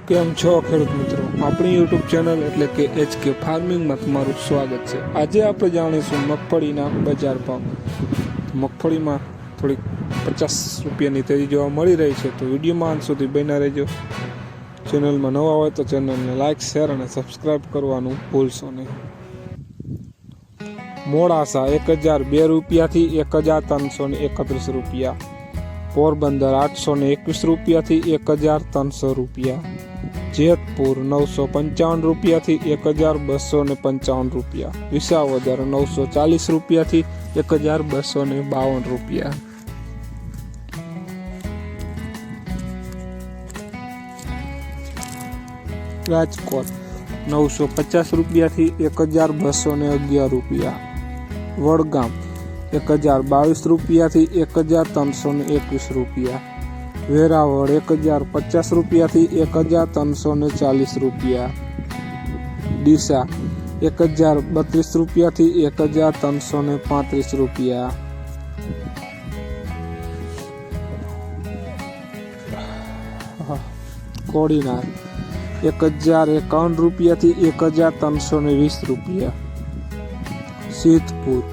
કેમ છો ખેડૂત મિત્રો, આપણી યુટ્યુબ ચેનલ એટલે કે HK ફાર્મિંગમાં તમારું સ્વાગત છે। આજે આપણે જાણીશું મગફળીના બજાર ભાવ। મગફળીમાં થોડીક 50 રૂપિયાની તેજી જોવા મળી રહી છે, તો વિડીયોમાં અંત સુધી બન્યા રહેજો। ચેનલમાં નવા હોય તો ચેનલને લાઇક, શેર અને સબસ્ક્રાઈબ કરવાનું ભૂલશો નહીં। મોડાસા 1002 રૂપિયાથી 1331 રૂપિયા, પોરબંદર 821 રૂપિયાથી 1300 રૂપિયા, જેતપુર 955 રૂપિયાથી 1255 રૂપિયા, વિસાવદર 940 રૂપિયાથી 1252 રૂપિયા। રાજકોટ 950 રૂપિયાથી 1211 રૂપિયા, વડગામ 1022 રૂપિયાથી 1321 રૂપિયા, વેરાવળ 1050 રૂપિયાથી 1340 રૂપિયા, ડીસા 1032 રૂપિયાથી 1335 રૂપિયા, કોડીનાર 1051 રૂપિયાથી 1320 રૂપિયા, સિદ્ધપુર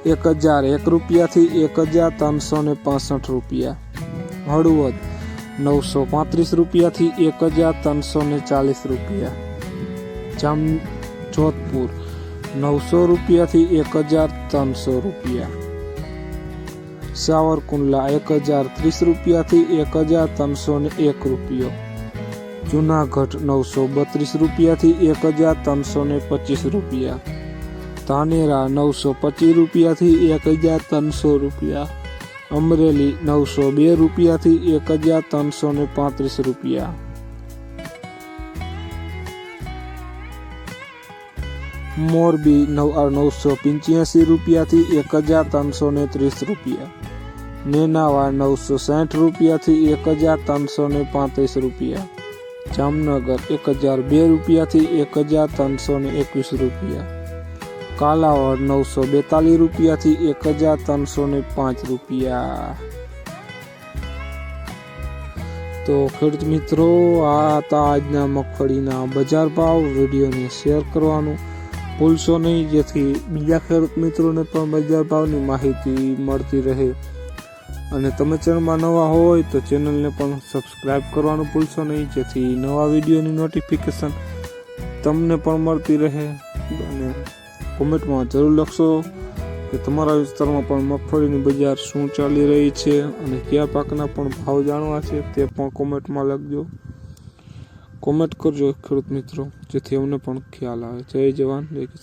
1001 રૂપિયાથી 1365 રૂપિયા, હળવદ 935 રૂપિયાથી 1340 રૂપિયા, જોધપુર 900 રૂપિયાથી 1300 રૂપિયા, સાવરકુંડલા 1030 રૂપિયાથી 1301 રૂપિયો, જુનાગઢ 932 રૂપિયાથી 1325 રૂપિયા, ધાનેરા 925 રૂપિયાથી 1300 રૂપિયા, અમરેલી 902 રૂપિયાથી 1335 રૂપિયા, મોરબી 985 રૂપિયાથી 1330 રૂપિયા, નેનાવા 960 રૂપિયાથી 1335 રૂપિયા, જામનગર 1002 રૂપિયાથી 1321 રૂપિયા, કાલાવડ 942 રૂપિયાથી 1305 રૂપિયા। તો ખેડૂત મિત્રો, આ હતા આજના મગફળીના બજાર ભાવ। વિડીયોને શેર કરવાનું ભૂલશો નહીં, જેથી બીજા ખેડૂત મિત્રોને પણ બજાર ભાવની માહિતી મળતી રહે। અને તમે ચેનલમાં નવા હોય તો ચેનલને પણ સબસ્ક્રાઈબ કરવાનું ભૂલશો નહીં, જેથી નવા વિડીયોની નોટિફિકેશન તમને પણ મળતી રહે। અને કોમેન્ટમાં જરૂર લખશો કે તમારા વિસ્તારમાં પણ મગફળીની બજાર શું ચાલી રહી છે અને કયા પાકના પણ ભાવ જાણવા છે તે પણ કોમેન્ટમાં લખજો। કોમેન્ટ કરજો ખેડૂત મિત્રો, જેથી અમને પણ ખ્યાલ આવે। જય જવાન, જય કિસાન।